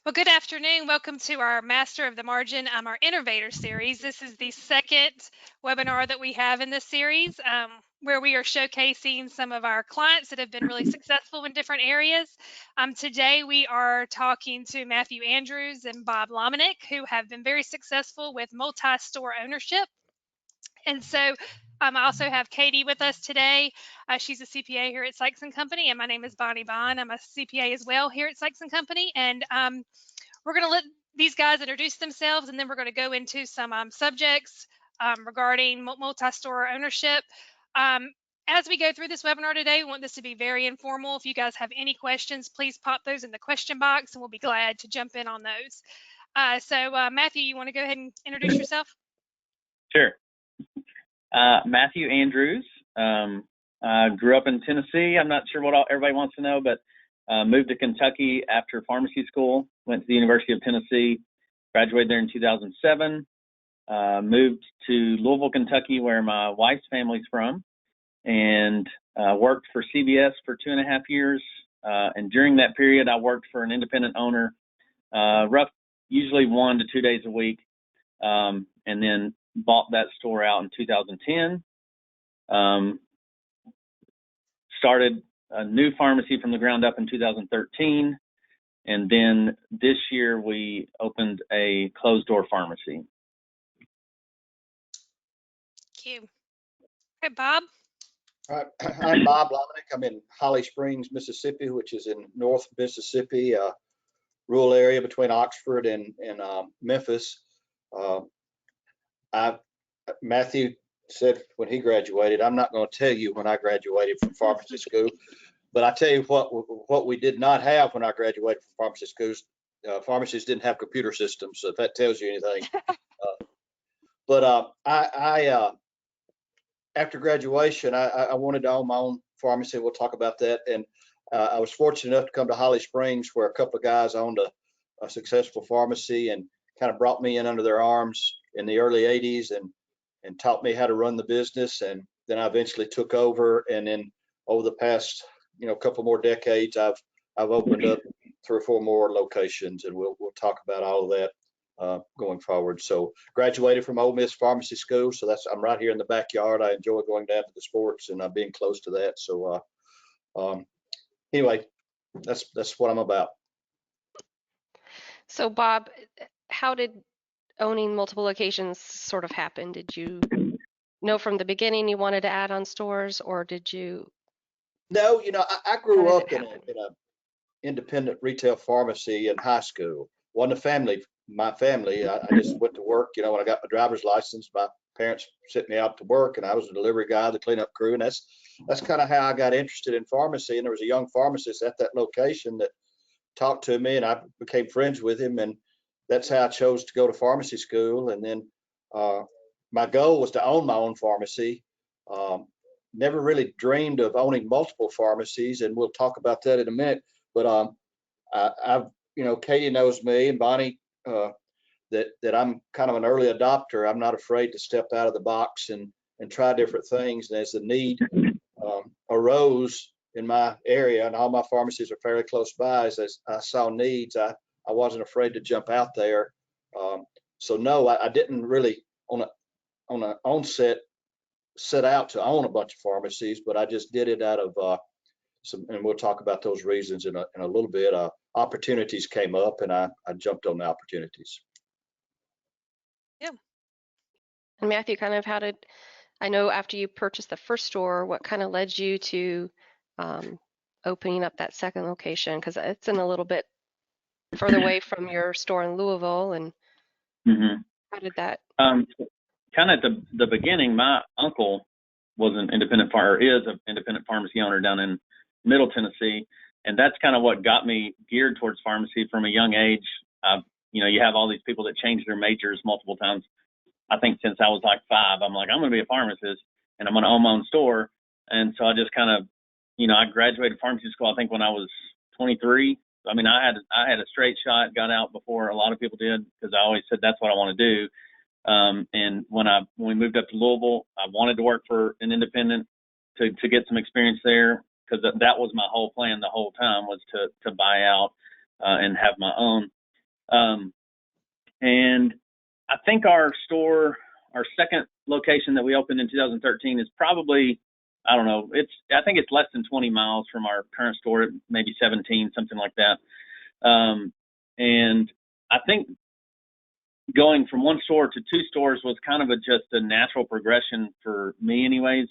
Well, good afternoon. Welcome to our Master of the Margin, our Innovator series. This is the second webinar that we have in this series, where we are showcasing some of our clients that have been really successful in different areas. Today, we are talking to Matthew Andrews and Bob Lomenick, who have been very successful with multi-store ownership. And so I also have Katie with us today. She's a CPA here at Sykes Company, and my name is Bonnie Bond. I'm a CPA as well here at Sykes Company, and we're going to let these guys introduce themselves, and then we're going to go into some subjects regarding multi-store ownership. As we go through this webinar today, we want this to be very informal. If you guys have any questions, please pop those in the question box, and we'll be glad to jump in on those. So Matthew, you want to go ahead and introduce yourself? Sure. Matthew Andrews. I grew up in Tennessee. I'm not sure what everybody wants to know, but moved to Kentucky after pharmacy school, went to the University of Tennessee, graduated there in 2007, moved to Louisville, Kentucky, where my wife's family's from, and worked for CVS for 2.5 years. And during that period, I worked for an independent owner, usually 1 to 2 days a week, and then bought that store out in 2010. Started a new pharmacy from the ground up in 2013. And then this year we opened a closed door pharmacy. Thank you. Okay, Bob. All right. I'm Bob Lomenick. I'm in Holly Springs, Mississippi, which is in North Mississippi, a rural area between Oxford and Memphis. Matthew said when he graduated, I'm not going to tell you when I graduated from pharmacy school, but I tell you what we did not have when I graduated from pharmacy schools. Pharmacies didn't have computer systems, so if that tells you anything. But after graduation, I wanted to own my own pharmacy. We'll talk about that. And I was fortunate enough to come to Holly Springs, where a couple of guys owned a successful pharmacy and kind of brought me in under their arms in the early 80s and taught me how to run the business. And then I eventually took over. And then over the past, couple more decades, I've opened up 3 or 4 more locations, and we'll talk about all of that going forward. So graduated from Ole Miss Pharmacy School. So I'm right here in the backyard. I enjoy going down to the sports and being close to that. So anyway, that's what I'm about. So Bob, how did owning multiple locations sort of happen? Did you know from the beginning you wanted to add on stores, or did you? No, I grew up in a independent retail pharmacy in high school. Wasn't my family. I just went to work. When I got my driver's license, my parents sent me out to work, and I was a delivery guy, the cleanup crew, and that's kind of how I got interested in pharmacy. And there was a young pharmacist at that location that talked to me, and I became friends with him, and that's how I chose to go to pharmacy school. And then my goal was to own my own pharmacy. Never really dreamed of owning multiple pharmacies, and we'll talk about that in a minute. But I've, Katie knows me, and Bonnie, that I'm kind of an early adopter. I'm not afraid to step out of the box and try different things. And as the need arose in my area, and all my pharmacies are fairly close by, as I saw needs, I wasn't afraid to jump out there. So no, I didn't really on an onset set out to own a bunch of pharmacies, but I just did it out of and we'll talk about those reasons in a little bit. Opportunities came up, and I jumped on the opportunities. Yeah. And Matthew, kind of I know after you purchased the first store, what kind of led you to opening up that second location? Because it's in a little bit further away from your store in Louisville, and how did that? Kind of at the beginning, my uncle was an is an independent pharmacy owner down in Middle Tennessee, and that's kind of what got me geared towards pharmacy from a young age. You have all these people that change their majors multiple times. I think since I was like 5, I'm like, I'm going to be a pharmacist, and I'm going to own my own store. And so I just kind of, I graduated pharmacy school, I think, when I was 23. I mean, I had a straight shot, got out before a lot of people did, because I always said that's what I want to do. And when we moved up to Louisville, I wanted to work for an independent to get some experience there, because that was my whole plan the whole time, was to buy out and have my own. And I think our second location that we opened in 2013 is probably, I don't know, I think it's less than 20 miles from our current store, maybe 17, something like that. And I think going from one store to two stores was kind of just a natural progression for me anyways.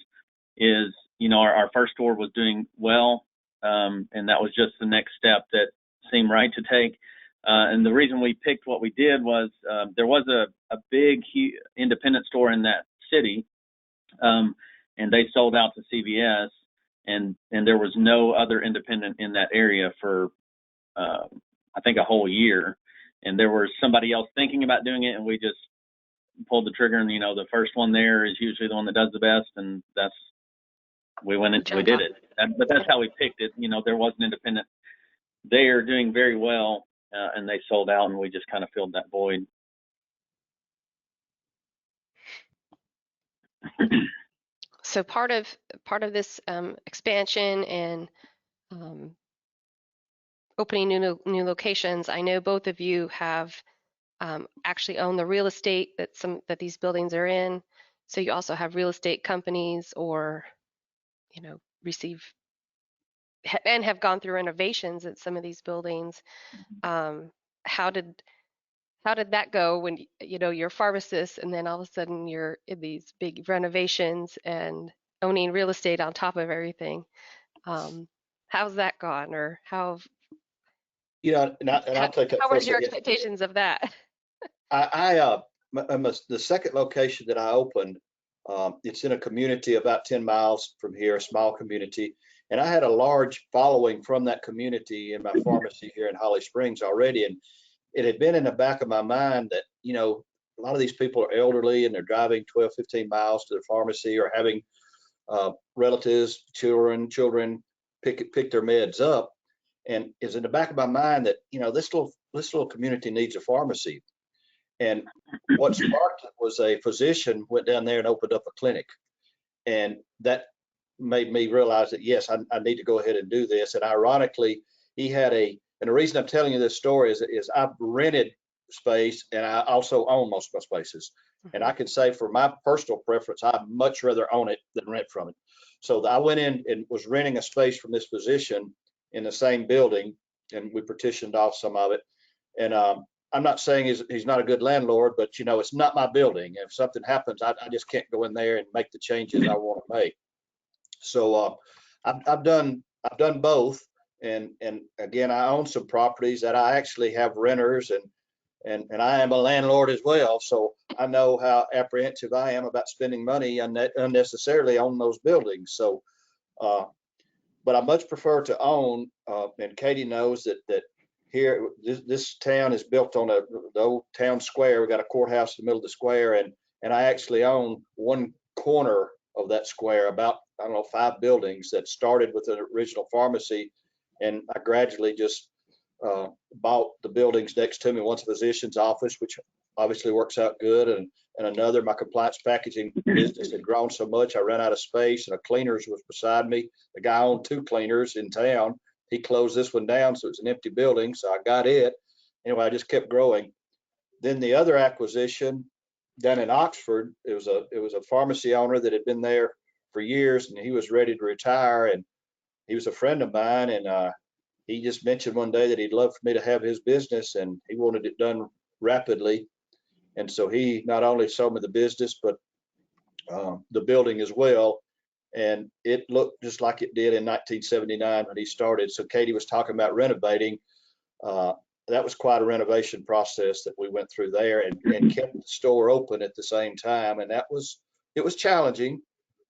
Is, our first store was doing well, and that was just the next step that seemed right to take. And the reason we picked what we did was there was a big independent store in that city, and they sold out to CVS, and there was no other independent in that area for I think a whole year. And there was somebody else thinking about doing it, and we just pulled the trigger. And the first one there is usually the one that does the best, and we went and we did it. But that's how we picked it. There was an independent there doing very well, and they sold out, and we just kind of filled that void. So part of this expansion and opening new locations, I know both of you have actually own the real estate that these buildings are in. So you also have real estate companies, or receive and have gone through renovations at some of these buildings. How did that go when you're a pharmacist and then all of a sudden you're in these big renovations and owning real estate on top of everything? How's that gone, or how? And I'll take that How first. was your expectations of that? The second location that I opened, it's in a community about 10 miles from here, a small community. And I had a large following from that community in my pharmacy here in Holly Springs already. And it had been in the back of my mind that, a lot of these people are elderly and they're driving 12, 15 miles to the pharmacy, or having relatives, children pick their meds up. And it's in the back of my mind that, this little community needs a pharmacy. And what sparked it was a physician went down there and opened up a clinic. And that made me realize that, yes, I need to go ahead and do this. And ironically, he had and the reason I'm telling you this story is I've rented space, and I also own most of my spaces. And I can say, for my personal preference, I'd much rather own it than rent from it. So I went in and was renting a space from this physician in the same building, and we partitioned off some of it. And I'm not saying he's not a good landlord, but it's not my building. If something happens, I just can't go in there and make the changes I want to make. So I've done both, and again, I own some properties that I actually have renters, and I am a landlord as well. So I know how apprehensive I am about spending money unnecessarily on those buildings. So, but I much prefer to own. And Katie knows that here, this town is built on the old town square. We got a courthouse in the middle of the square, and I actually own one corner of that square, about, I don't know, 5 buildings that started with an original pharmacy, and I gradually just bought the buildings next to me. One's a physician's office, which obviously works out good, and another, my compliance packaging business had grown so much I ran out of space, and a cleaners was beside me. The guy owned 2 cleaners in town. He closed this one down, so it's an empty building, so I got it. Anyway, I just kept growing. Then the other acquisition down in Oxford, it was a pharmacy owner that had been there for years, and he was ready to retire, and he was a friend of mine, and he just mentioned one day that he'd love for me to have his business, and he wanted it done rapidly. And so he not only sold me the business, but the building as well. And it looked just like it did in 1979 when he started. So Katie was talking about renovating. That was quite a renovation process that we went through there, and kept the store open at the same time. And it was challenging,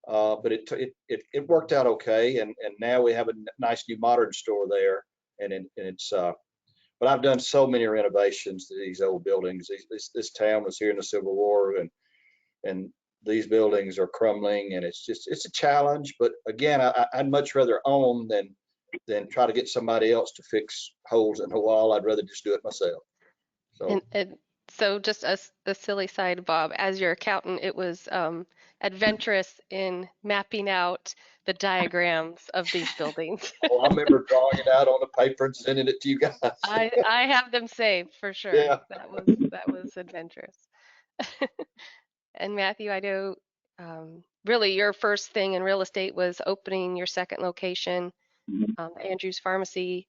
but it worked out okay. And now we have a nice new modern store there. But I've done so many renovations to these old buildings. This town was here in the Civil War, and these buildings are crumbling, and it's a challenge. But again, I'd much rather own than try to get somebody else to fix holes in the wall. I'd rather just do it myself. So. And So just a silly side, Bob, as your accountant, it was adventurous in mapping out the diagrams of these buildings. Oh, I remember drawing it out on the paper and sending it to you guys. I have them saved for sure. Yeah. That was adventurous. And Matthew, I know really your first thing in real estate was opening your second location, Andrews Pharmacy,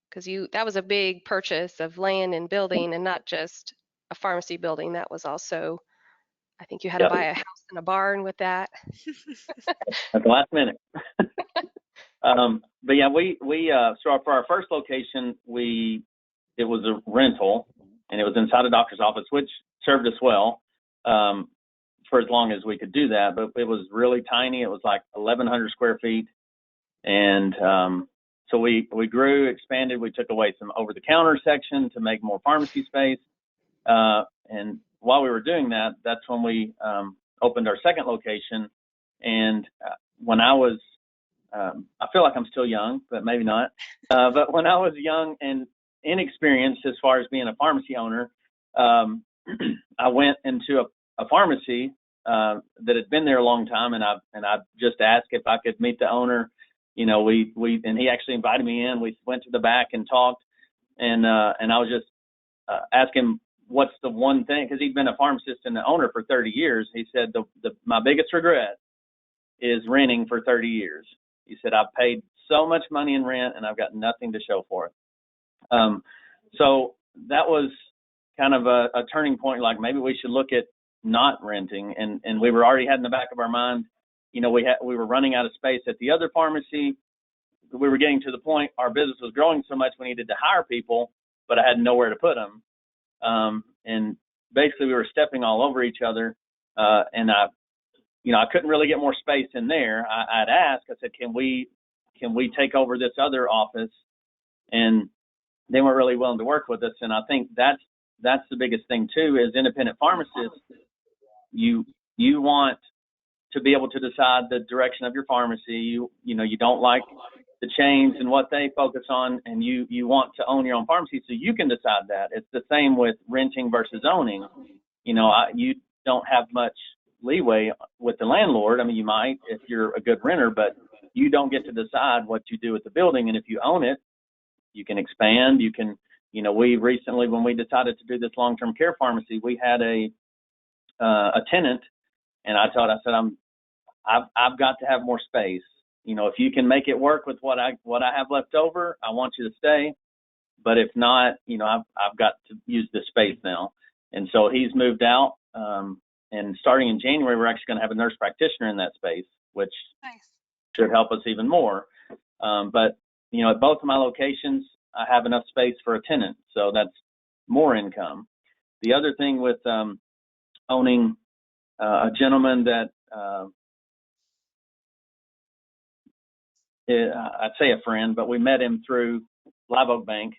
because that was a big purchase of land and building, and not just a pharmacy building. That was also, I think you had to Yep. buy a house and a barn with that. At the last minute. But yeah, so for our first location, it was a rental, and it was inside a doctor's office, which served us well for as long as we could do that. But it was really tiny. It was like 1,100 square feet, and so we grew, expanded. We took away some over-the-counter section to make more pharmacy space, and while we were doing that, that's when we opened our second location. And when I was I feel like I'm still young, but maybe not. But when I was young and inexperienced as far as being a pharmacy owner, I went into a pharmacy that had been there a long time, and I just asked if I could meet the owner. You know, and he actually invited me in. We went to the back and talked, and I was just asking what's the one thing, because he'd been a pharmacist and the owner for 30 years. He said my biggest regret is renting for 30 years. He said, I've paid so much money in rent and I've got nothing to show for it. So that was kind of a turning point, like maybe we should look at not renting. And we were already had in the back of our mind, you know, we were running out of space at the other pharmacy. We were getting to the point our business was growing so much we needed to hire people, but I had nowhere to put them. And basically we were stepping all over each other. And I couldn't really get more space in there. I'd asked, I said, can we take over this other office? And they weren't really willing to work with us. And I think that's the biggest thing too, is independent pharmacists, you want to be able to decide the direction of your pharmacy. You don't like the chains and what they focus on, and you want to own your own pharmacy so you can decide that. It's the same with renting versus owning. You don't have much leeway with the landlord. I mean, you might if you're a good renter, but you don't get to decide what you do with the building. And if you own it, you can expand. You can, we recently, when we decided to do this long-term care pharmacy, we had a tenant, and I said, I've got to have more space. If you can make it work with what I have left over, I want you to stay. But if not, I've got to use this space now. And so he's moved out. And starting in January, we're actually going to have a nurse practitioner in that space, which should help us even more. But, at both of my locations, I have enough space for a tenant. So that's more income. The other thing with owning a gentleman that I'd say a friend, but we met him through Live Oak Bank.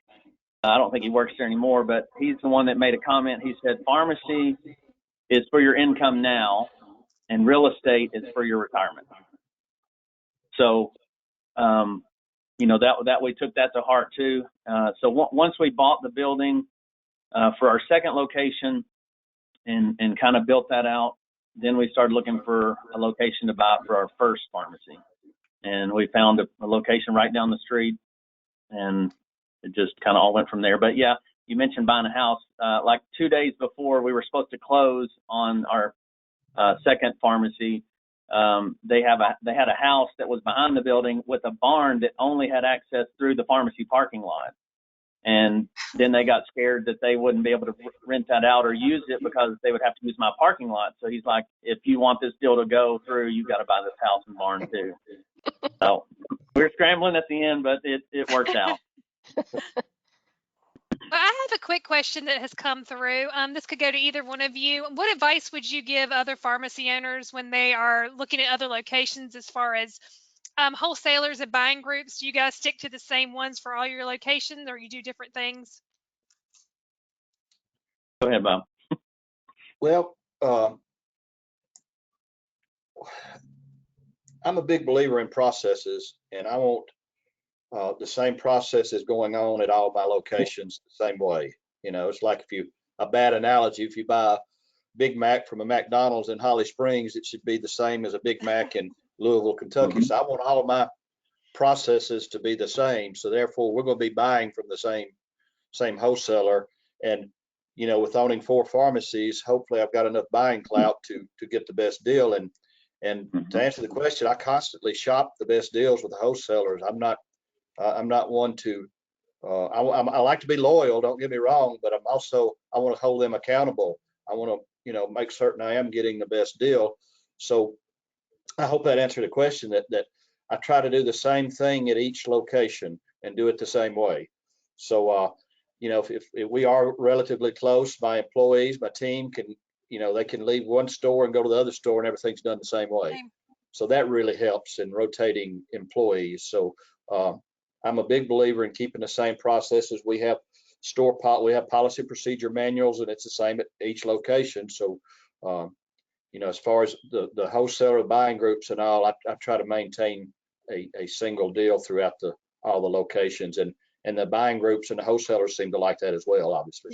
I don't think he works there anymore, but he's the one that made a comment. He said, pharmacy is for your income now, and real estate is for your retirement. So, that we took that to heart too. So once we bought the building for our second location and kind of built that out, then we started looking for a location to buy for our first pharmacy. And we found a location right down the street, and it just kind of all went from there. But yeah, you mentioned buying a house. Like 2 days before we were supposed to close on our second pharmacy, they had a house that was behind the building with a barn that only had access through the pharmacy parking lot. And then they got scared that they wouldn't be able to rent that out or use it because they would have to use my parking lot. So he's like, if you want this deal to go through, you got to buy this house and barn too. So we're scrambling at the end, but it worked out. Well, I have a quick question that has come through. This could go to either one of you. What advice would you give other pharmacy owners when they are looking at other locations as far as wholesalers and buying groups? Do you guys stick to the same ones for all your locations, or you do different things? Go ahead, Bob. Well, I'm a big believer in processes, and I want the same processes going on at all my locations the same way. It's like if you a bad analogy. If you buy a Big Mac from a McDonald's in Holly Springs, it should be the same as a Big Mac in Louisville, Kentucky. So I want all of my processes to be the same. So therefore, we're going to be buying from the same wholesaler. And with owning 4 pharmacies, hopefully I've got enough buying clout to get the best deal. And to answer the question, I constantly shop the best deals with the wholesalers. I'm not one to. I like to be loyal. Don't get me wrong, but I want to hold them accountable. I want to make certain I am getting the best deal. So I hope that answered the question. That I try to do the same thing at each location and do it the same way. So if we are relatively close, my employees, my team can, they can leave one store and go to the other store and everything's done the same way. So that really helps in rotating employees. So I'm a big believer in keeping the same processes. We have we have policy procedure manuals, and it's the same at each location. So as far as the wholesaler buying groups and all, I try to maintain a single deal throughout all the locations, and the buying groups and the wholesalers seem to like that as well, obviously.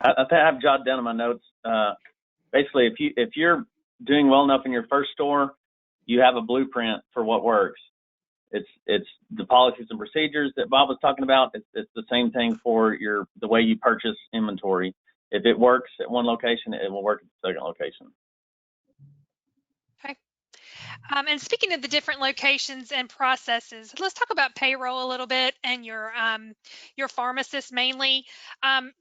I think I've jotted down in my notes. Basically, if you're doing well enough in your first store, you have a blueprint for what works. It's the policies and procedures that Bob was talking about. It's the same thing for the way you purchase inventory. If it works at one location, it will work at the second location. Okay. And speaking of the different locations and processes, let's talk about payroll a little bit and your pharmacist mainly.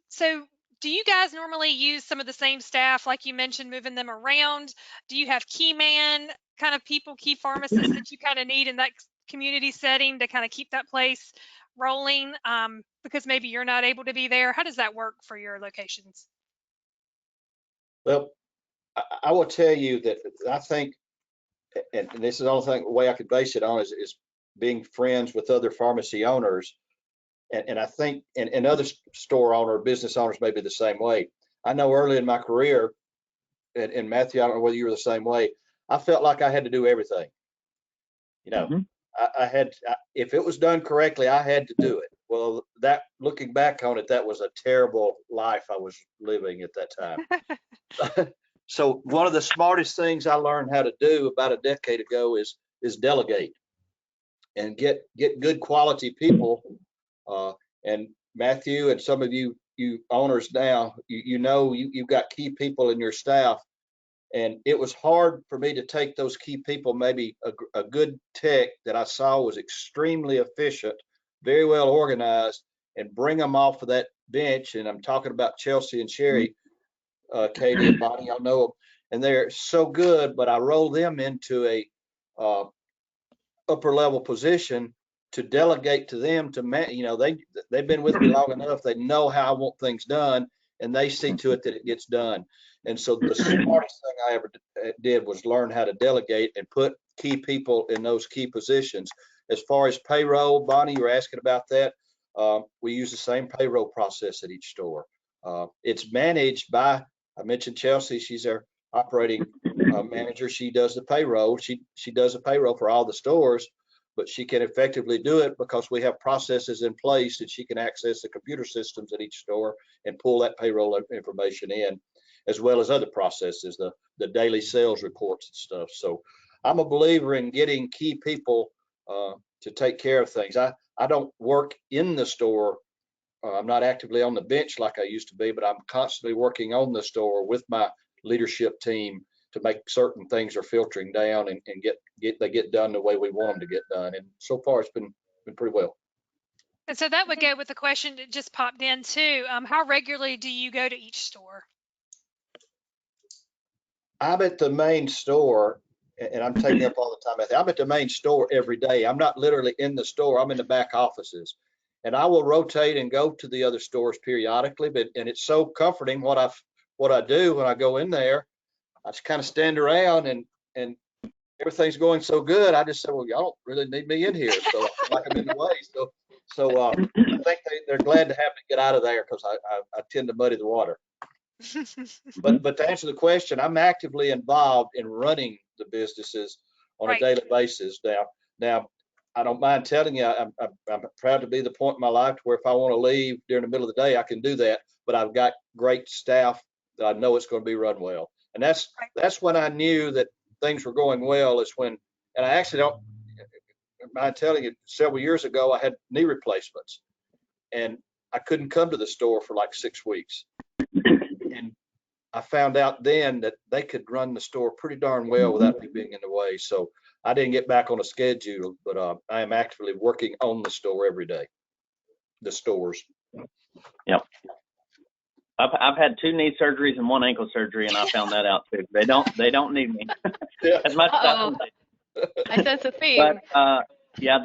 So do you guys normally use some of the same staff, like you mentioned, moving them around? Do you have key man kind of people, key pharmacists that you kind of need in that community setting to kind of keep that place rolling because maybe you're not able to be there? How does that work for your locations? Well, I will tell you that I think, and this is the only way I could base it on is being friends with other pharmacy owners. And I think, and other store owner, business owners may be the same way. I know early in my career, and Matthew, I don't know whether you were the same way, I felt like I had to do everything. I had, if it was done correctly, I had to do it. Well, looking back on it, that was a terrible life I was living at that time. So one of the smartest things I learned how to do about a decade ago is delegate and get good quality people. And Matthew and some of you owners now, you've got key people in your staff. And it was hard for me to take those key people, maybe a good tech that I saw was extremely efficient, very well organized, and bring them off of that bench. And I'm talking about Chelsea and Sherry, Katie and Bonnie, y'all know them. And they're so good, but I roll them into a upper level position to delegate to them they've been with me long enough. They know how I want things done, and they see to it that it gets done. And so the smartest thing I ever did was learn how to delegate and put key people in those key positions. As far as payroll, Bonnie, you were asking about that. We use the same payroll process at each store. It's managed by, I mentioned Chelsea, she's our operating manager. She does the payroll. She does the payroll for all the stores, but she can effectively do it because we have processes in place that she can access the computer systems at each store and pull that payroll information in, as well as other processes, the daily sales reports and stuff. So I'm a believer in getting key people to take care of things. I don't work in the store. I'm not actively on the bench like I used to be, but I'm constantly working on the store with my leadership team to make certain things are filtering down and they get done the way we want them to get done. And so far, it's been pretty well. And so that would go with the question that just popped in too. How regularly do you go to each store? I'm at the main store, and I'm taking up all the time. I'm at the main store every day. I'm not literally in the store. I'm in the back offices, and I will rotate and go to the other stores periodically. And it's so comforting what I do when I go in there. I just kind of stand around and everything's going so good. I just said, well, y'all don't really need me in here. So I feel like I'm in the way. So I think they're glad to have me get out of there because I tend to muddy the water. But to answer the question, I'm actively involved in running the businesses on a daily basis. Now, I don't mind telling you, I'm proud to be the point in my life where if I want to leave during the middle of the day, I can do that. but I've got great staff that I know it's going to be run well. And that's when I knew that things were going well, is when, and I actually don't mind telling you, several years ago, I had knee replacements and I couldn't come to the store for like 6 weeks. And I found out then that they could run the store pretty darn well without me being in the way. So I didn't get back on a schedule, but I am actively working on the store every day. The stores. Yep. I've had 2 knee surgeries and 1 ankle surgery, and I found that out too. They don't need me as much as I sense a theme. But yeah,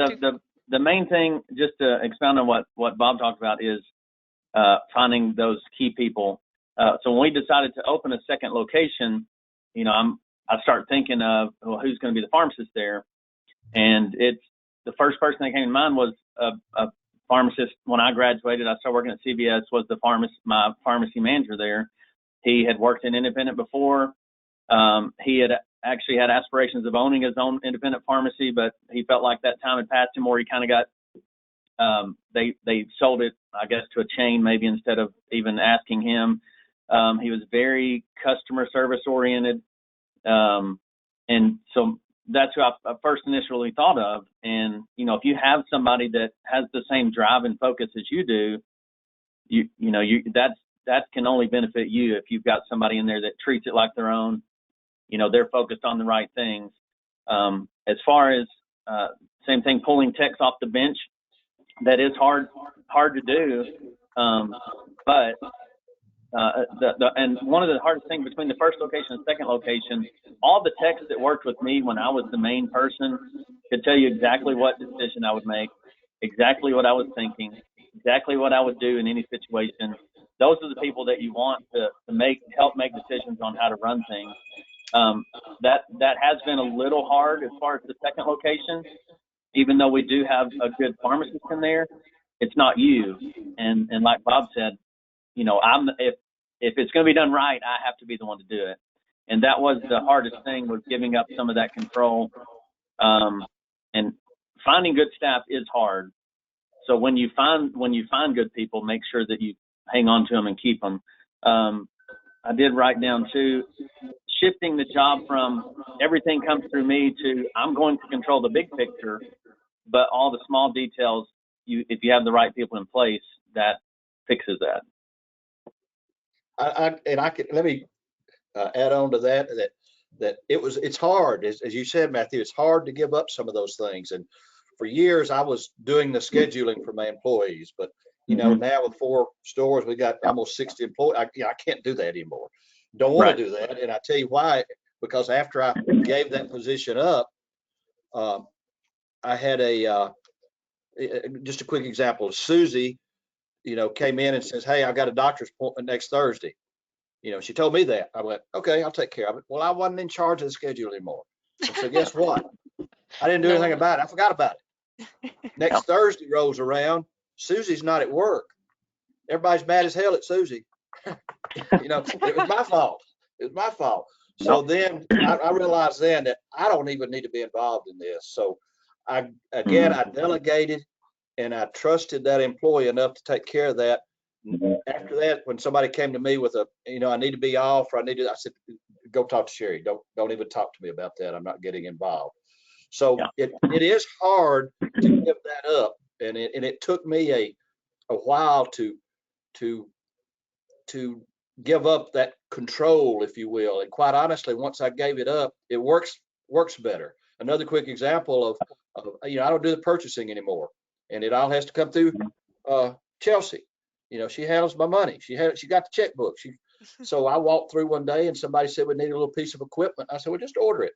the main thing, just to expound on what Bob talked about, is finding those key people. So when we decided to open a second location, you know, I start thinking of, well, who's going to be the pharmacist there, and it's the first person that came to mind was a pharmacist. When I graduated, I started working at CVS, was my pharmacy manager there. He had worked in independent before. He had actually had aspirations of owning his own independent pharmacy, but he felt like that time had passed him, where he kind of got, they sold it, I guess, to a chain maybe instead of even asking him. He was very customer service oriented. And so that's who I first initially thought of. And, you know, if you have somebody that has the same drive and focus as you do, that can only benefit you if you've got somebody in there that treats it like their own. You know, they're focused on the right things. As far as same thing, pulling techs off the bench, that is hard to do. But and one of the hardest things between the first location and second location, all the techs that worked with me when I was the main person could tell you exactly what decision I would make, exactly what I was thinking, exactly what I would do in any situation. Those are the people that you want to help make decisions on how to run things. That has been a little hard as far as the second location, even though we do have a good pharmacist in there. It's not you. And like Bob said, you know, if it's going to be done right, I have to be the one to do it. And that was the hardest thing, was giving up some of that control. And finding good staff is hard. So when you find good people, make sure that you hang on to them and keep them. I did write down too, shifting the job from everything comes through me to I'm going to control the big picture, but all the small details, if you have the right people in place, that fixes that. Let me add on to that it's hard, as you said, Matthew, it's hard to give up some of those things. And for years I was doing the scheduling for my employees, but you know, now with 4 stores, we got almost 60 employees. I can't do that anymore. Don't want to do that. And I tell you why, because after I gave that position up, I had just a quick example. Susie, you know, came in and says, hey, I've got a doctor's appointment next Thursday. You know, she told me that. I went, okay, I'll take care of it. Well, I wasn't in charge of the schedule anymore. And so guess what? I didn't do anything about it. I forgot about it. Next Thursday rolls around. Susie's not at work. Everybody's mad as hell at Susie. You know, it was my fault. It was my fault. So then I realized then that I don't even need to be involved in this. So I delegated and I trusted that employee enough to take care of that. After that, when somebody came to me with I need to be off, or I said, go talk to Sherry. Don't even talk to me about that. I'm not getting involved. So it is hard to give that up. And it took me a while to give up that control, if you will. And quite honestly, once I gave it up, it works better. Another quick example of I don't do the purchasing anymore, and it all has to come through Chelsea. You know, she handles my money. She got the checkbook. So I walked through one day and somebody said we need a little piece of equipment. I said, well, just order it.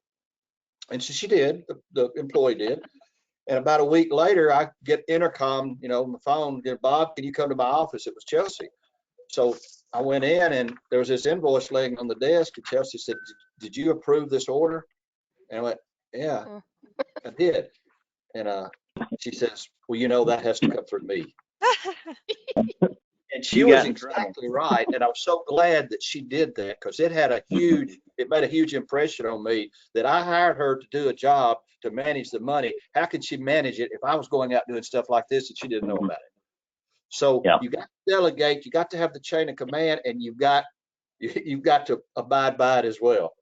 And so she did. The employee did. And about a week later, I get intercom, on the phone. Bob, can you come to my office? It was Chelsea. So I went in and there was this invoice laying on the desk. And Chelsea said, did you approve this order? And I went, yeah, I did. And she says, well, that has to come through me. And she was exactly right. And I was so glad that she did that, because it made a huge impression on me that I hired her to do a job to manage the money. How could she manage it if I was going out doing stuff like this and she didn't know about it? So Yeah. you got to delegate, you got to have the chain of command, and you've got to abide by it as well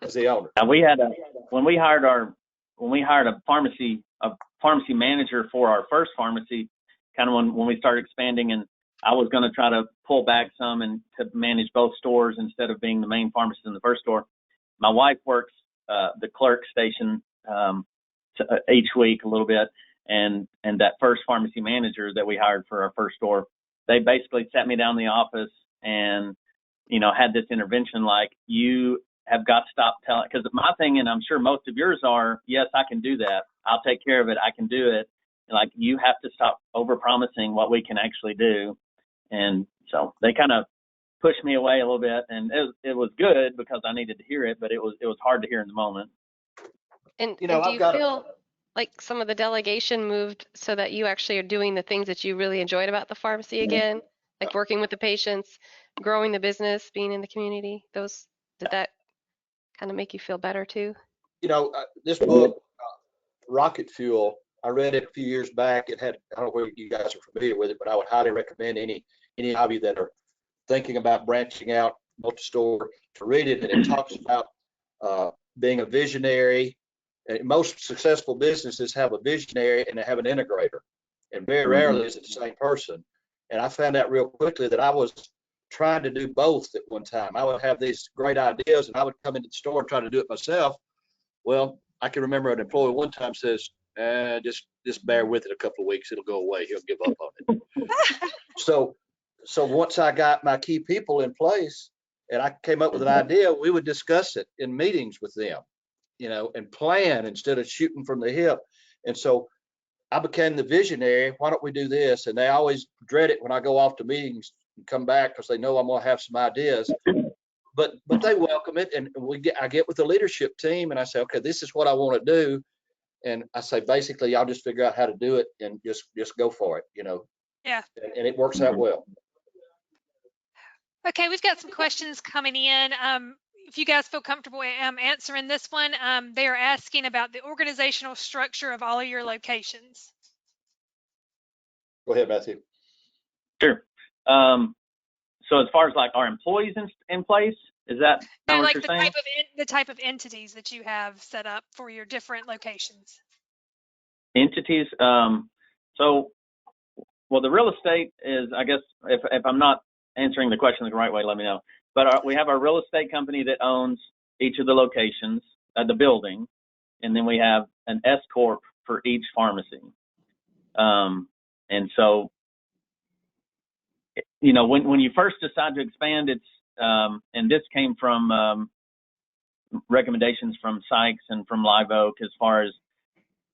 as the owner. And we had when we hired a pharmacy manager for our first pharmacy, kind of when we started expanding, and I was going to try to pull back some and to manage both stores instead of being the main pharmacist in the first store. My wife works the clerk station each week a little bit, and that first pharmacy manager that we hired for our first store, they basically sat me down in the office and, you know, had this intervention like, you have got to stop telling, because my thing, and I'm sure most of yours are, yes, I can do that. I'll take care of it. I can do it. Like, you have to stop over-promising what we can actually do. And so they kind of pushed me away a little bit, and it was good because I needed to hear it, but it was hard to hear in the moment. And, You know, and do I've you got feel like some of the delegation moved so that you actually are doing the things that you really enjoyed about the pharmacy again, like working with the patients, growing the business, being in the community? Did that kind of make you feel better too? You know, this book, Rocket Fuel, I read it a few years back. It had, I don't know whether you guys are familiar with it, but I would highly recommend any of you that are thinking about branching out multi-store to read it. And it talks about being a visionary. And most successful businesses have a visionary and they have an integrator, and very rarely is it the same person. And I found out real quickly that I was trying to do both at one time. I would have these great ideas and I would come into the store and try to do it myself. Well, I can remember an employee one time says, just bear with it a couple of weeks, it'll go away, he'll give up on it. So once I got my key people in place and I came up with an idea, we would discuss it in meetings with them, you know, and plan instead of shooting from the hip. And so I became the visionary. Why don't we do this? And they always dread it when I go off to meetings and come back because they know I'm going to have some ideas. But they welcome it, and I get with the leadership team and I say, okay, this is what I want to do. And I say, basically, I'll just figure out how to do it and just go for it, you know. Yeah. And it works out well. Okay, we've got some questions coming in. If you guys feel comfortable answering this one, they are asking about the organizational structure of all of your locations. Go ahead, Matthew. Sure. So as far as like our employees in place, is that No, what like you're saying? the type of entities that you have set up for your different locations. Entities. So, well, the real estate is, I guess, if I'm not answering the question the right way, let me know. But we have our real estate company that owns each of the locations, the building, and then we have an S corp for each pharmacy. And so, you know, when you first decide to expand, it's and this came from recommendations from Sykes and from Live Oak, as far as,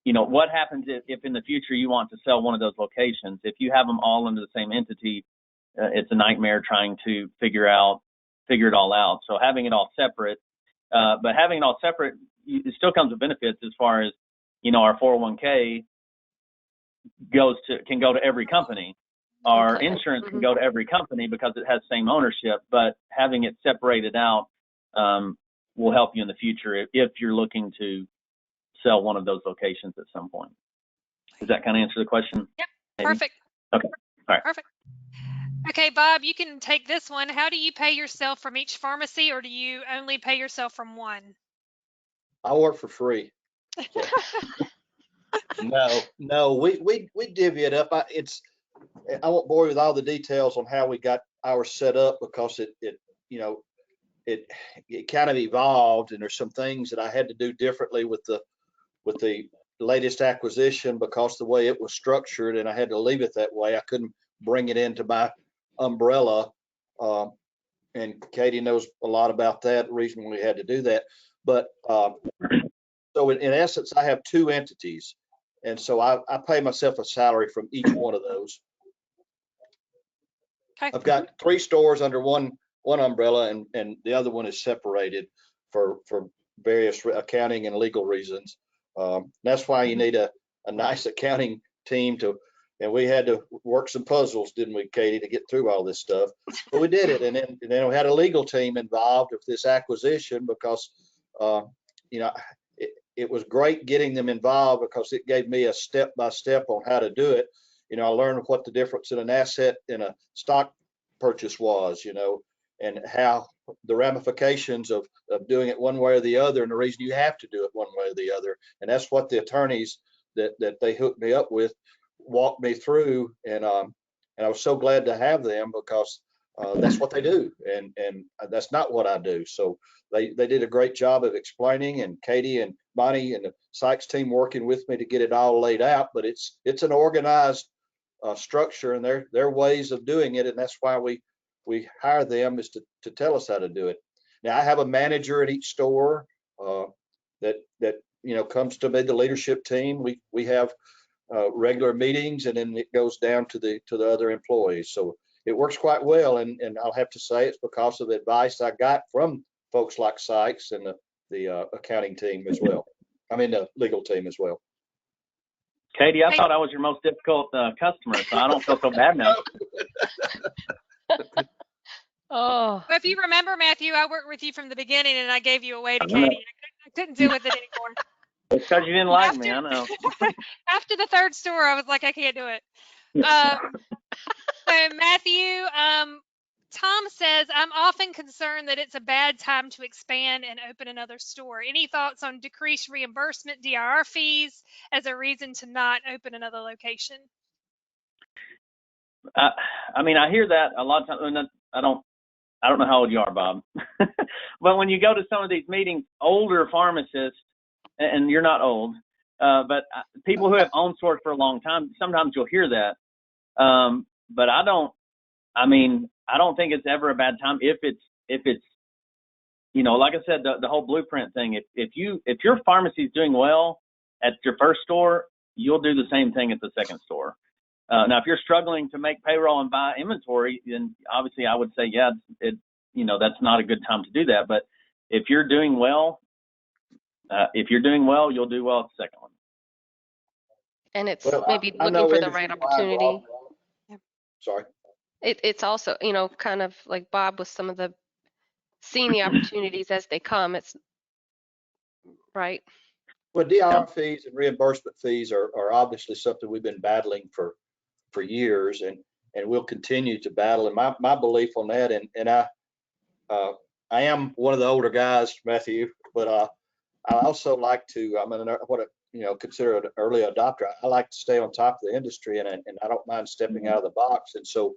you know, what happens if in the future you want to sell one of those locations. If you have them all under the same entity, it's a nightmare trying to figure it all out. So having it all separate, but having it all separate, it still comes with benefits as far as, you know, our 401k can go to every company. Our insurance can go to every company because it has same ownership, but having it separated out will help you in the future if you're looking to sell one of those locations at some point. Does that kind of answer the question? Yep. Maybe? Perfect. Okay. All right. Perfect. Okay, Bob, you can take this one. How do you pay yourself from each pharmacy, or do you only pay yourself from one? I work for free. So. No, we divvy it up. I won't bore you with all the details on how we got ours set up because it kind of evolved, and there's some things that I had to do differently with the latest acquisition because the way it was structured, and I had to leave it that way. I couldn't bring it into my umbrella, and Katie knows a lot about that, the reason we had to do that. But so in essence, I have two entities, and so I pay myself a salary from each one of those. Okay. I've got 3 stores under one umbrella, and the other one is separated for various accounting and legal reasons. That's why you need a nice accounting team and we had to work some puzzles, didn't we, Katie, to get through all this stuff? But we did it, and then we had a legal team involved with this acquisition because it was great getting them involved because it gave me a step-by-step on how to do it. I learned what the difference in an asset and a stock purchase was, and how the ramifications of doing it one way or the other, and the reason you have to do it one way or the other. And that's what the attorneys that they hooked me up with walked me through. And I was so glad to have them, because that's what they do. And that's not what I do. So they did a great job of explaining, and Katie and Bonnie and the Sykes team working with me to get it all laid out. But it's an organized structure, and their ways of doing it. And that's why we hire them, is to tell us how to do it. Now, I have a manager at each store that comes to me, the leadership team. We have regular meetings, and then it goes down to the other employees. So it works quite well, and I'll have to say it's because of the advice I got from folks like Sykes and the accounting team as well. I mean, the legal team as well. Katie, I thought I was your most difficult customer, so I don't feel so bad now. Oh, Well, if you remember, Matthew, I worked with you from the beginning, and I gave you away to Katie. I couldn't deal with it anymore. It's because you didn't like me, I know. After the third store, I was like, I can't do it. So Matthew, Tom says, I'm often concerned that it's a bad time to expand and open another store. Any thoughts on decreased reimbursement, DIR fees, as a reason to not open another location? I mean, I hear that a lot of times. And I don't know how old you are, Bob. But when you go to some of these meetings, older pharmacists, and you're not old, but people who have owned stores for a long time, sometimes you'll hear that. But I don't think it's ever a bad time if it's like I said, the whole blueprint thing. If your pharmacy is doing well at your first store, you'll do the same thing at the second store. Now, if you're struggling to make payroll and buy inventory, then obviously I would say, yeah, that's not a good time to do that. But if you're doing well, you'll do well at the second one. and it's maybe looking for the right opportunity. Sorry. It's also, kind of like Bob with some of the seeing the opportunities as they come. It's right. Well, DIR fees and reimbursement fees are obviously something we've been battling for years, and we'll continue to battle. And my belief on that, and I am one of the older guys, Matthew, but I also like to, consider an early adopter. I like to stay on top of the industry, and I don't mind stepping out of the box. And so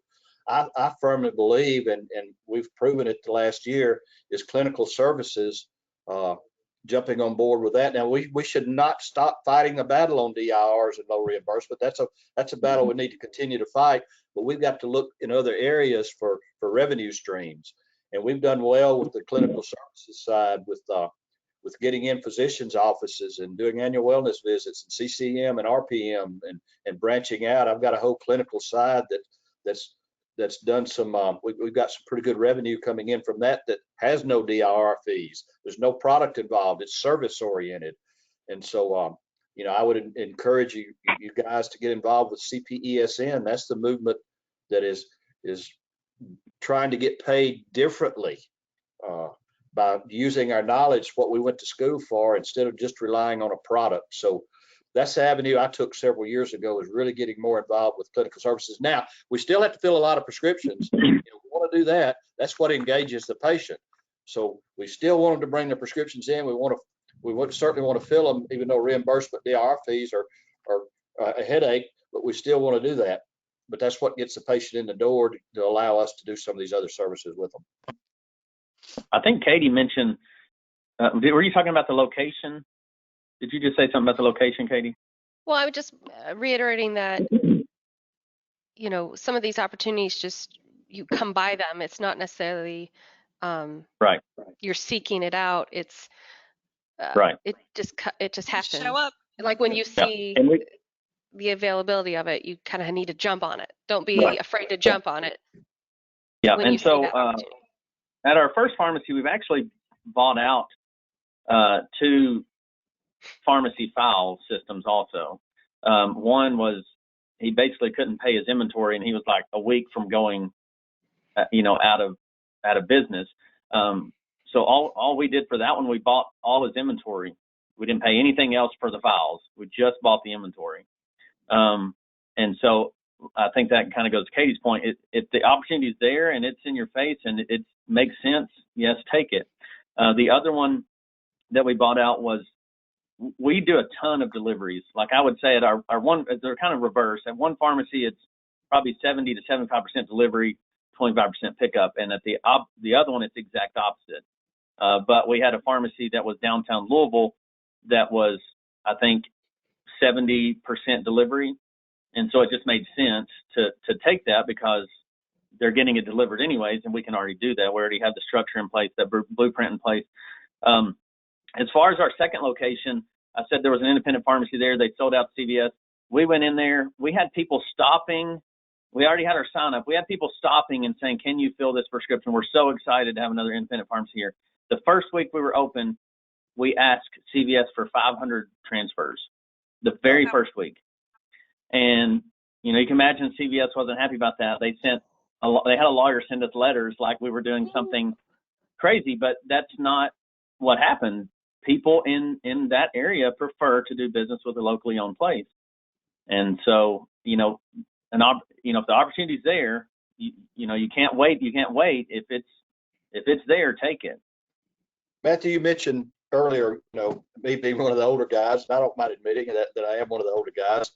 I firmly believe, and we've proven it the last year, is clinical services jumping on board with that. Now, we should not stop fighting the battle on DIRs and low reimbursement. That's a battle we need to continue to fight, but we've got to look in other areas for revenue streams. And we've done well with the clinical services side, with getting in physicians' offices and doing annual wellness visits and CCM and RPM and branching out. I've got a whole clinical side that's done some, we've got some pretty good revenue coming in from that has no DIR fees. There's no product involved. It's service oriented. And so, I would encourage you guys to get involved with CPESN. That's the movement that is trying to get paid differently by using our knowledge, what we went to school for, instead of just relying on a product. So that's the avenue I took several years ago, is really getting more involved with clinical services. Now, we still have to fill a lot of prescriptions. We want to do that. That's what engages the patient. So we still want them to bring the prescriptions in. We certainly want to fill them, even though reimbursement DIR fees are a headache, but we still want to do that. But that's what gets the patient in the door to allow us to do some of these other services with them. I think Katie mentioned, were you talking about the location? Did you just say something about the location, Katie? Well, I was just reiterating that, some of these opportunities, you come by them. It's not necessarily right. You're seeking it out. It's right. It just happens. Show up. Like when you see the availability of it, you kind of need to jump on it. Don't be afraid to jump on it. Yeah, and so at our first pharmacy, we've actually bought out 2 pharmacy file systems also. One was, he basically couldn't pay his inventory, and he was like a week from going, out of business. So all we did for that one, we bought all his inventory. We didn't pay anything else for the files. We just bought the inventory. And so I think that kind of goes to Katie's point. If the opportunity is there and it's in your face and it makes sense, yes, take it. The other one that we bought out was, we do a ton of deliveries. Like I would say at our one, they're kind of reverse. At one pharmacy, it's probably 70 to 75% delivery, 25% pickup. And at the other one, it's the exact opposite. But we had a pharmacy that was downtown Louisville that was, I think, 70% delivery. And so it just made sense to take that because they're getting it delivered anyways, and we can already do that. We already have the structure in place, the blueprint in place. As far as our second location, I said there was an independent pharmacy there. They sold out CVS. We went in there. We had people stopping. We already had our sign up. We had people stopping and saying, can you fill this prescription? We're so excited to have another independent pharmacy here. The first week we were open, we asked CVS for 500 transfers the very first week. And, you can imagine CVS wasn't happy about that. They had a lawyer send us letters like we were doing something crazy, but that's not what happened. People in that area prefer to do business with a locally owned place. And so, if the opportunity's there, you can't wait. You can't wait. If it's there, take it. Matthew, you mentioned earlier, me being one of the older guys, and I don't mind admitting that I am one of the older guys,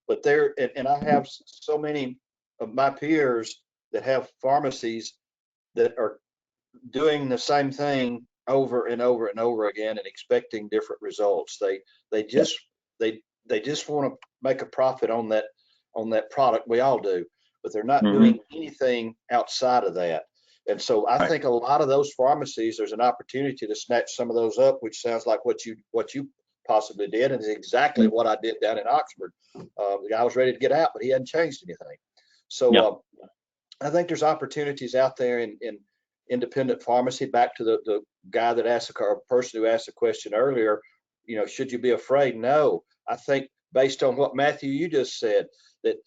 but and I have so many of my peers that have pharmacies that are doing the same thing over and over and over again and expecting different results. They just want to make a profit on that product. We all do, but they're not doing anything outside of that. And so I think a lot of those pharmacies, there's an opportunity to snatch some of those up, which sounds like what you possibly did, and is exactly what I did down in Oxford. The guy was ready to get out, but he hadn't changed anything. So I think there's opportunities out there in independent pharmacy. Back to the guy that asked, or person who asked the question earlier, should you be afraid? No, I think based on what Matthew, you just said, that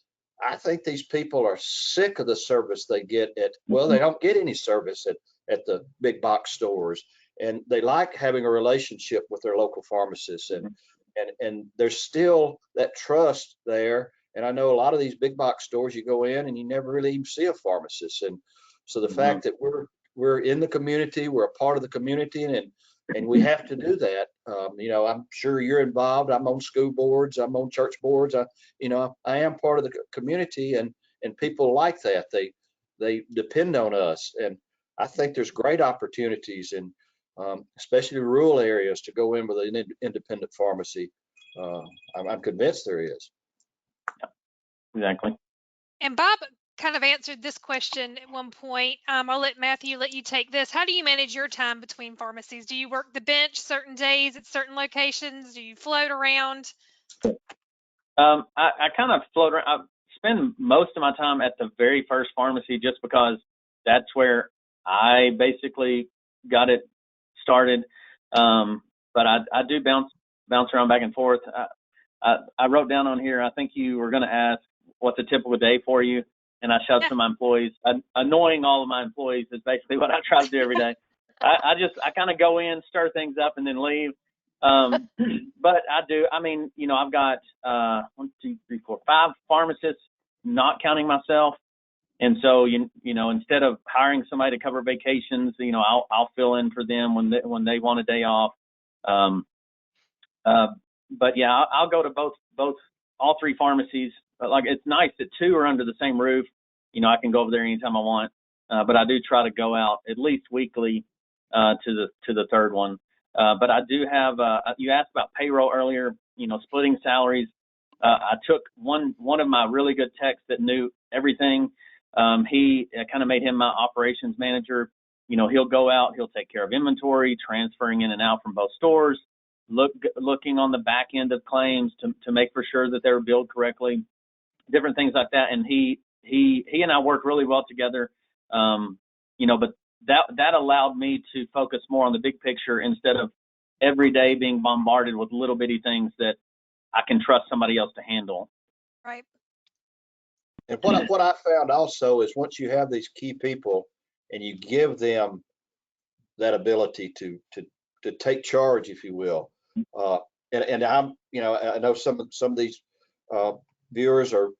I think these people are sick of the service they get they don't get any service at the big box stores, and they like having a relationship with their local pharmacists, and there's still that trust there. And I know a lot of these big box stores, you go in and you never really even see a pharmacist. And so the fact that we're in the community, we're a part of the community, and we have to do that. I'm sure you're involved. I'm on school boards. I'm on church boards. I am part of the community, and people like that. They depend on us, and I think there's great opportunities in, especially rural areas, to go in with an independent pharmacy. I'm convinced there is. Exactly. And Bob kind of answered this question at one point. I'll let Matthew let you take this. How do you manage your time between pharmacies? Do you work the bench certain days at certain locations? Do you float around? I kind of float around. I spend most of my time at the very first pharmacy just because that's where I basically got it started. But I do bounce around back and forth. I wrote down on here, I think you were going to ask what's a typical day for you. And I shoved to my employees. Annoying all of my employees is basically what I try to do every day. I kind of go in, stir things up, and then leave. But I do. I've got 1, 2, 3, 4, 5 pharmacists, not counting myself. And so instead of hiring somebody to cover vacations, I'll fill in for them when they want a day off. But yeah, I'll go to all 3 pharmacies. Like, it's nice that 2 are under the same roof. I can go over there anytime I want. But I do try to go out at least weekly to the third one. But I do have. You asked about payroll earlier. Splitting salaries. I took one of my really good techs that knew everything. He kind of made him my operations manager. He'll go out. He'll take care of inventory, transferring in and out from both stores, looking on the back end of claims to make for sure that they were billed correctly. Different things like that, and he and I work really well together. But that allowed me to focus more on the big picture instead of every day being bombarded with little bitty things that I can trust somebody else to handle. Right. And what I found also is once you have these key people and you give them that ability to take charge, if you will, and I'm I know some of these viewers are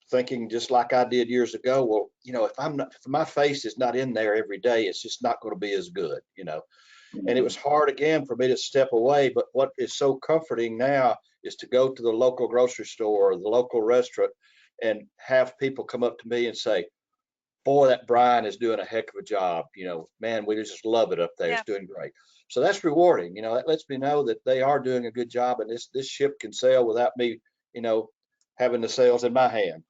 thinking just like I did years ago, well, if my face is not in there every day, it's just not going to be as good, And it was hard again for me to step away. But what is so comforting now is to go to the local grocery store or the local restaurant and have people come up to me and say, boy, that Brian is doing a heck of a job. Man, we just love it up there. Yeah. It's doing great. So that's rewarding. That lets me know that they are doing a good job, and this ship can sail without me, having the sails in my hand.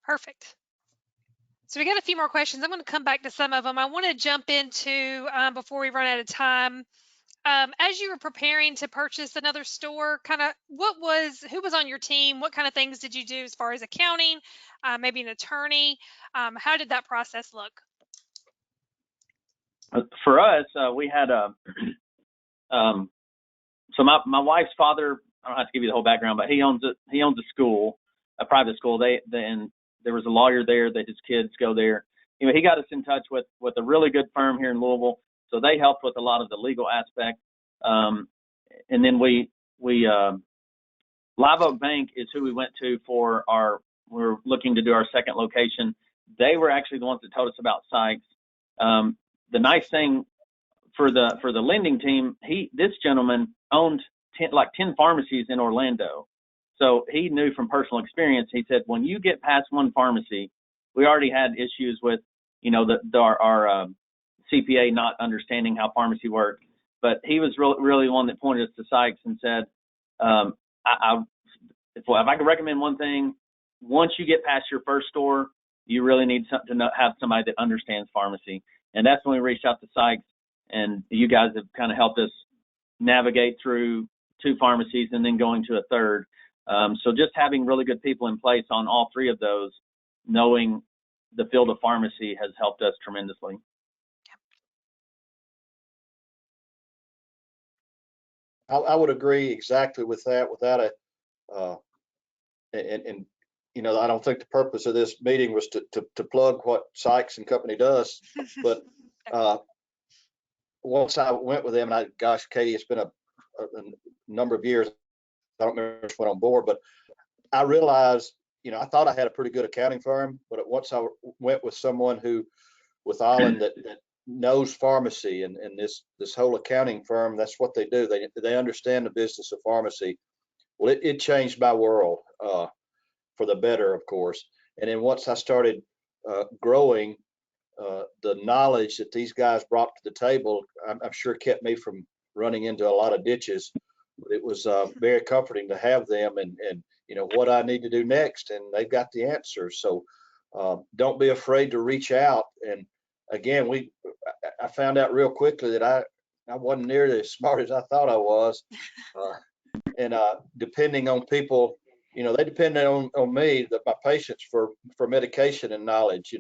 Perfect. So we got a few more questions. I'm going to come back to some of them. I want to jump into, before we run out of time, as you were preparing to purchase another store, kind of who was on your team? What kind of things did you do as far as accounting, maybe an attorney? How did that process look? For us, we had so my wife's father, I don't have to give you the whole background, but he owns a school, a private school. And there was a lawyer there that his kids go there. He got us in touch with a really good firm here in Louisville. So they helped with a lot of the legal aspect. And then we Live Oak Bank is who we went to we're looking to do our second location. They were actually the ones that told us about Sykes. The nice thing for the lending team, this gentleman owned 10 pharmacies in Orlando. So he knew from personal experience. He said, when you get past one pharmacy, we already had issues with, our CPA not understanding how pharmacy worked. But he was really the one that pointed us to Sykes and said, if I could recommend one thing, once you get past your first store, you really need to have somebody that understands pharmacy. And that's when we reached out to Sykes, and you guys have kind of helped us navigate through 2 pharmacies and then going to a third. So just having really good people in place on all 3 of those, knowing the field of pharmacy, has helped us tremendously. I would agree exactly with that. Without I don't think the purpose of this meeting was to plug what Sykes and Company does, but once I went with them, and gosh, Katie, it's been a number of years. I don't remember when on board, but I realized, I thought I had a pretty good accounting firm, but once I went with someone with Island that knows pharmacy and this whole accounting firm, that's what they do. They understand the business of pharmacy. Well, it changed my world for the better, of course. And then once I started growing, the knowledge that these guys brought to the table, I'm sure kept me from running into a lot of ditches. It was very comforting to have them and what I need to do next, and they've got the answers. So don't be afraid to reach out. And again, I found out real quickly that I wasn't nearly as smart as I thought I was. And depending on people, they depended on me, my patients for medication and knowledge,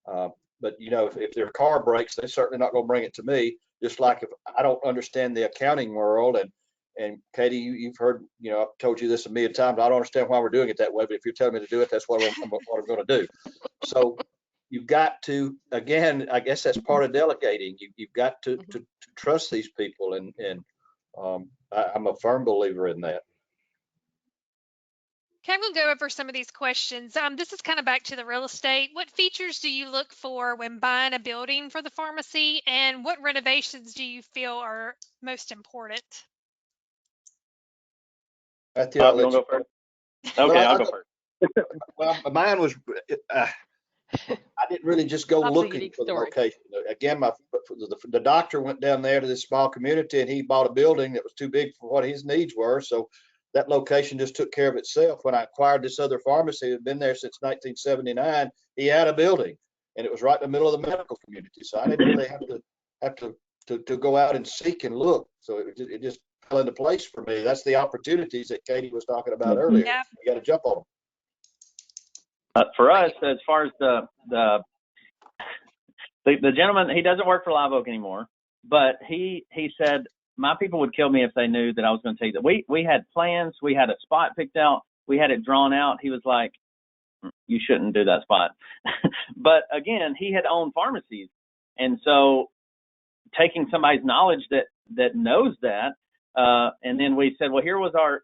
but if their car breaks, they're certainly not going to bring it to me. Just like if I don't understand the accounting world, and Katie, you've heard, I've told you this a million times. I don't understand why we're doing it that way, but if you're telling me to do it, that's what I'm going to do. So you've got to, again, I guess that's part of delegating. You've got to trust these people, and I'm a firm believer in that. Okay, I'm going to go over some of these questions. This is kind of back to the real estate. What features do you look for when buying a building for the pharmacy, and what renovations do you feel are most important? Matthew, Bob, you want to go first? Okay, I'll go first. Well, mine was, I didn't really just go looking for the location. Again, the doctor went down there to this small community, and he bought a building that was too big for what his needs were. So that location just took care of itself. When I acquired this other pharmacy that had been there since 1979, he had a building, and it was right in the middle of the medical community. So I didn't really have to go out and seek and look. So it just fell into place for me. That's the opportunities that Katie was talking about earlier. Yeah. You got to jump on them. For us, as far as the gentleman, he doesn't work for Live Oak anymore, but he said, my people would kill me if they knew that I was going to tell you that we had plans. We had a spot picked out. We had it drawn out. He was like, you shouldn't do that spot. But again, he had owned pharmacies. And so taking somebody's knowledge that knows that, and then we said, well, here was our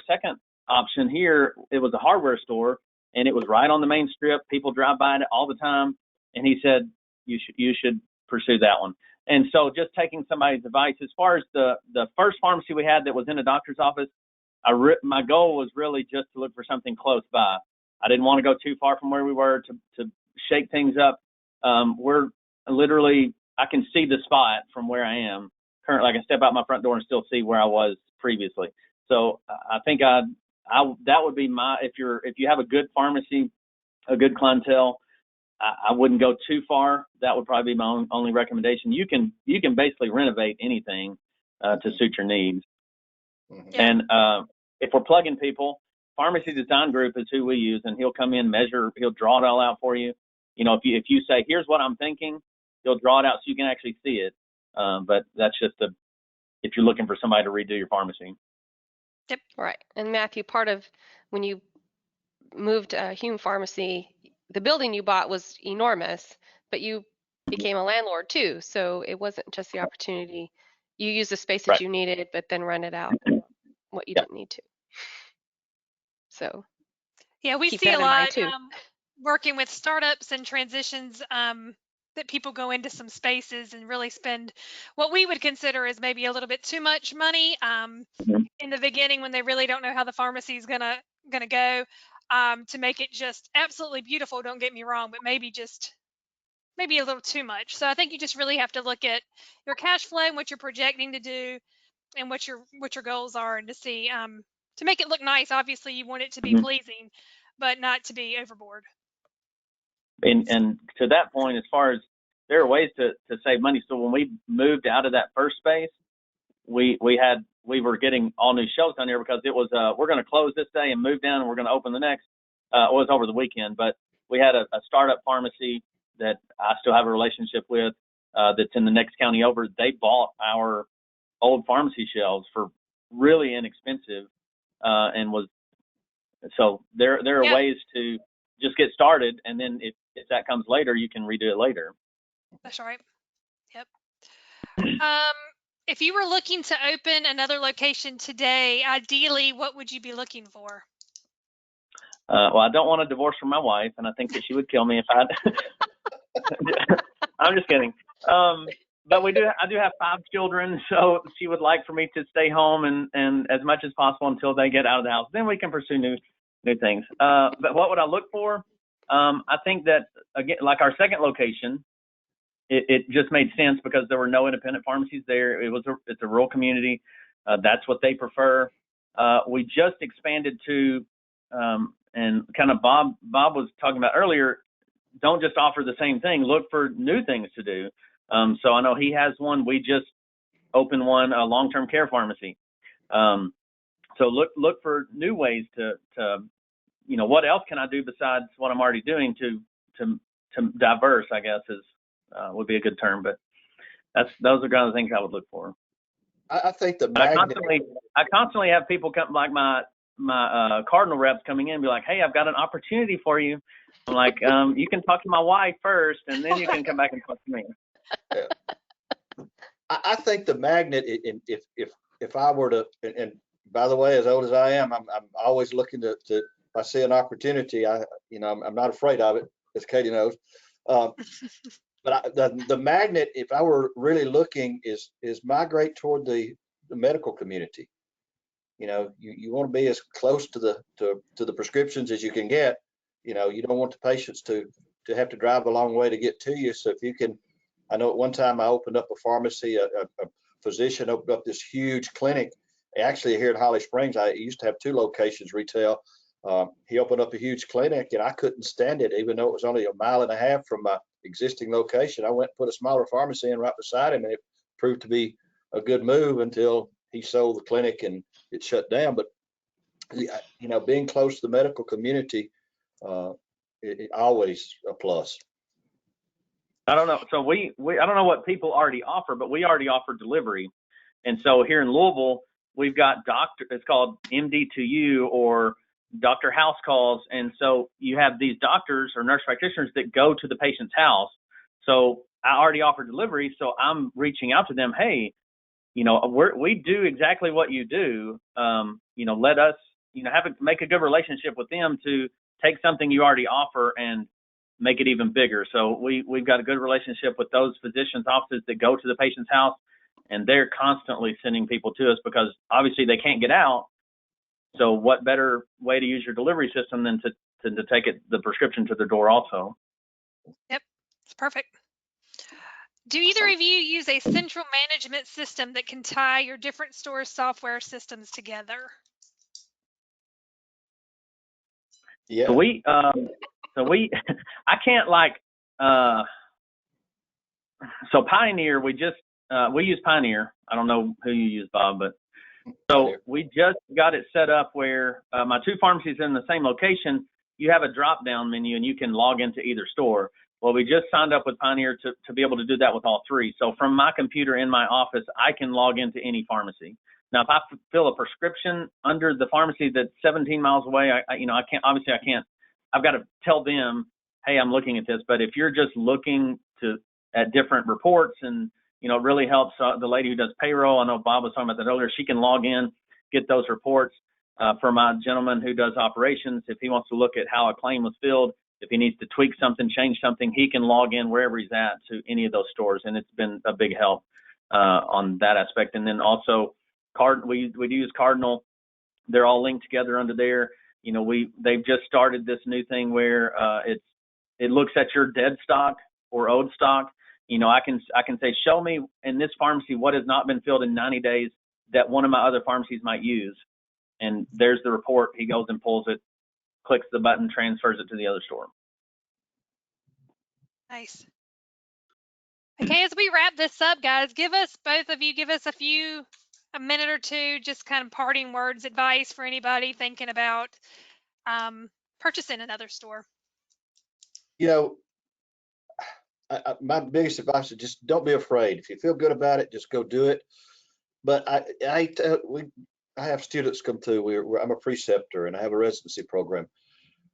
second option here, it was a hardware store, and it was right on the main strip. People drive by it all the time. And he said, you should pursue that one. And so just taking somebody's advice, as far as the first pharmacy we had that was in a doctor's office, my goal was really just to look for something close by. I didn't want to go too far from where we were to shake things up. We're literally, I can see the spot from where I am currently. I can step out my front door and still see where I was previously. So I think that would be if you have a good pharmacy, a good clientele, I wouldn't go too far. That would probably be my only recommendation. You can basically renovate anything to suit your needs. Yeah. And if we're plugging people, Pharmacy Design Group is who we use, and he'll come in, measure, he'll draw it all out for you. You know, if you say, here's what I'm thinking, he'll draw it out so you can actually see it. But that's just if you're looking for somebody to redo your pharmacy. Yep. Right. And Matthew, part of when you moved Hume Pharmacy, the building you bought was enormous, but you became a landlord too. So it wasn't just the opportunity. You used the space that Right. you needed, but then rented out what you Yeah. didn't need to. So Yeah, we keep see that a in mind lot too. working with startups and transitions that people go into some spaces and really spend what we would consider as maybe a little bit too much money in the beginning when they really don't know how the pharmacy is gonna go to make it just absolutely beautiful. Don't get me wrong, but maybe a little too much. So I think you just really have to look at your cash flow and what you're projecting to do and what your goals are, and to see to make it look nice. Obviously you want it to be pleasing, but not to be overboard. And to that point, as far as there are ways to save money. So when we moved out of that first space, we were getting all new shelves down here because it was we're going to close this day and move down, and we're going to open the next. It was over the weekend, but we had a startup pharmacy that I still have a relationship with that's in the next county over. They bought our old pharmacy shelves for really inexpensive, and was so there are Yeah. ways to just get started, and then if that comes later, you can redo it later. That's right. Yep. If you were looking to open another location today, ideally, what would you be looking for? Well, I don't want a divorce from my wife, and I think that she would kill me if I. I'm just kidding. But I do have 5 children, so she would like for me to stay home and as much as possible until they get out of the house. Then we can pursue new things. But what would I look for? I think that, again, like our second location, it just made sense because there were no independent pharmacies there. It's a rural community. That's what they prefer. We just expanded to, and kind of Bob was talking about earlier, don't just offer the same thing. Look for new things to do. So I know he has one. We just opened one, a long-term care pharmacy. So look for new ways to what else can I do besides what I'm already doing to diverse, I guess would be a good term, but those are kind of the things I would look for. I think I constantly have people come, like my Cardinal reps coming in and be like, hey, I've got an opportunity for you. I'm like, you can talk to my wife first, and then you can come back and talk to me. Yeah. I think the magnet, if I were to, and by the way, as old as I am, I'm always looking to if I see an opportunity, I'm not afraid of it, as Katie knows. But the magnet, if I were really looking, is migrate toward the medical community. You want to be as close to the prescriptions as you can get. You don't want the patients to have to drive a long way to get to you. So if you can, I know at one time I opened up a pharmacy, a physician opened up this huge clinic. Actually, here in Holly Springs, I used to have 2 locations retail. He opened up a huge clinic, and I couldn't stand it, even though it was only 1.5 miles from my existing location. I went and put a smaller pharmacy in right beside him, and it proved to be a good move until he sold the clinic and it shut down. But being close to the medical community, it always a plus. I don't know. So we I don't know what people already offer, but we already offer delivery. And so here in Louisville, we've got it's called MD2U or doctor house calls. And so you have these doctors or nurse practitioners that go to the patient's house. So I already offer delivery. So I'm reaching out to them. Hey, we do exactly what you do. Let us make a good relationship with them to take something you already offer and make it even bigger. So we've got a good relationship with those physicians' offices that go to the patient's house, and they're constantly sending people to us because obviously they can't get out. So what better way to use your delivery system than to take the prescription to the door also? Yep, it's perfect. Do either of you use a central management system that can tie your different store software systems together? Yeah. So I can't so Pioneer, we use Pioneer. I don't know who you use, Bob, but so we just got it set up where my two pharmacies in the same location, you have a drop down menu and you can log into either store. Well, we just signed up with Pioneer to be able to do that with all three. So from my computer in my office, I can log into any pharmacy. Now, if I fill a prescription under the pharmacy that's 17 miles away, I can't. I've got to tell them, hey, I'm looking at this. But if you're just looking at different reports, and it really helps the lady who does payroll. I know Bob was talking about that earlier. She can log in, get those reports. For my gentleman who does operations, if he wants to look at how a claim was filled, if he needs to tweak something, change something, he can log in wherever he's at to any of those stores, and it's been a big help on that aspect. And then also, we use Cardinal. They're all linked together under there. They've just started this new thing where it looks at your dead stock or owed stock. I can say, show me in this pharmacy what has not been filled in 90 days that one of my other pharmacies might use. And there's the report. He goes and pulls it, clicks the button, transfers it to the other store. Nice. Okay, as we wrap this up, guys, both of you give us a minute or two, just kind of parting words, advice for anybody thinking about purchasing another store. My biggest advice is just don't be afraid. If you feel good about it, just go do it. But I have students come through. I'm a preceptor and I have a residency program.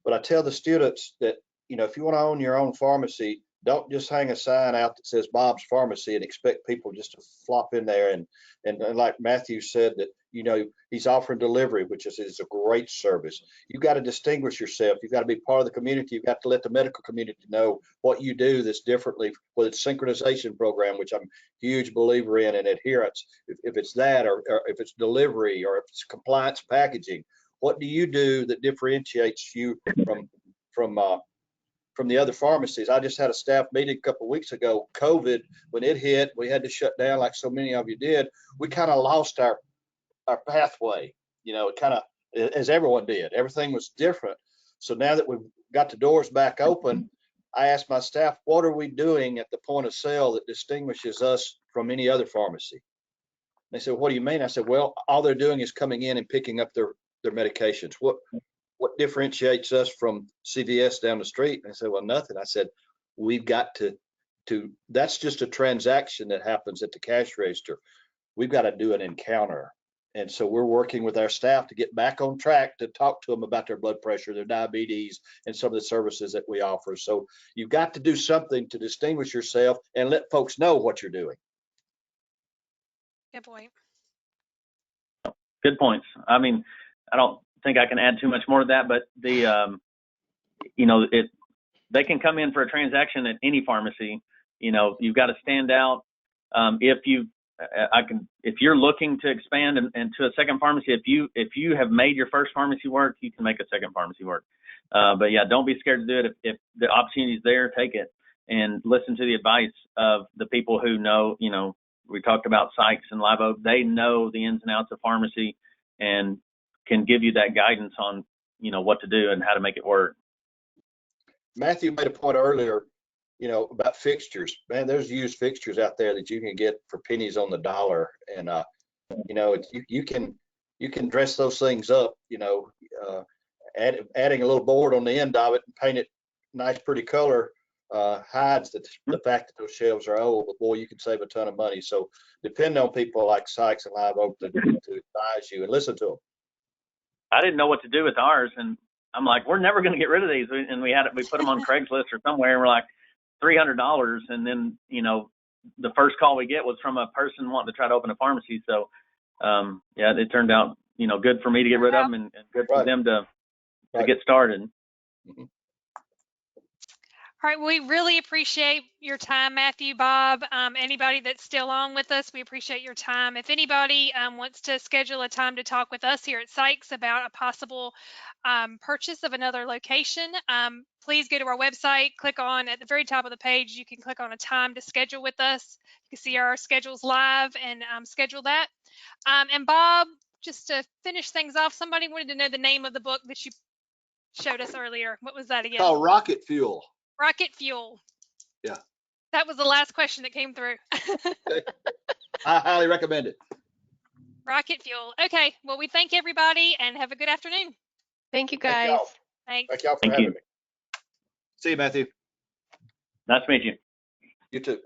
But I tell the students that, if you want to own your own pharmacy, don't just hang a sign out that says Bob's Pharmacy and expect people just to flop in there. And like Matthew said, that, he's offering delivery, which is a great service. You've got to distinguish yourself. You've got to be part of the community. You've got to let the medical community know what you do that's differently, whether it's synchronization program, which I'm a huge believer in, and adherence. If it's that, or if it's delivery, or if it's compliance packaging, what do you do that differentiates you from the other pharmacies? I just had a staff meeting a couple of weeks ago. COVID, when it hit, we had to shut down like so many of you did. We kind of lost our pathway, kind of, as everyone did. Everything was different. So now that we've got the doors back open, I asked my staff, what are we doing at the point of sale that distinguishes us from any other pharmacy? They said, what do you mean? I said, well, all they're doing is coming in and picking up their medications. What differentiates us from CVS down the street? And I said, well, nothing. I said, we've got to that's just a transaction that happens at the cash register. We've got to do an encounter. And so we're working with our staff to get back on track to talk to them about their blood pressure, their diabetes, and some of the services that we offer. So you've got to do something to distinguish yourself and let folks know what you're doing. Good point. Good points. I mean, I don't think I can add too much more to that, but they can come in for a transaction at any pharmacy. You've got to stand out. If you're looking to expand and to a second pharmacy, if you have made your first pharmacy work, you can make a second pharmacy work. But yeah, don't be scared to do it. If the opportunity is there, take it and listen to the advice of the people who know. We talked about Sykes and Live Oak. They know the ins and outs of pharmacy and can give you that guidance on, what to do and how to make it work. Matthew made a point earlier, about fixtures. Man, there's used fixtures out there that you can get for pennies on the dollar. And, you can dress those things up, adding a little board on the end of it and paint it nice, pretty color, hides the fact that those shelves are old, but boy, you can save a ton of money. So depend on people like Sykes and Live Oak to advise you and listen to them. I didn't know what to do with ours, and I'm like, we're never going to get rid of these. And we put them on Craigslist or somewhere, and we're like $300. And then, the first call we get was from a person wanting to try to open a pharmacy. So, it turned out, good for me to get rid of them and good for Right. them to Right. get started. Mhm. All right, we really appreciate your time, Matthew, Bob. Anybody that's still on with us, we appreciate your time. If anybody wants to schedule a time to talk with us here at Sykes about a possible purchase of another location, please go to our website, click on at the very top of the page, you can click on a time to schedule with us. You can see our schedules live and schedule that. And Bob, just to finish things off, somebody wanted to know the name of the book that you showed us earlier. What was that again? Called Rocket Fuel. Rocket Fuel. Yeah. That was the last question that came through. I highly recommend it. Rocket Fuel. Okay. Well, we thank everybody and have a good afternoon. Thank you, Thank guys. y'all. Thanks. Thank y'all for Thank having you. me. See you, Matthew. Nice to meet you. You too.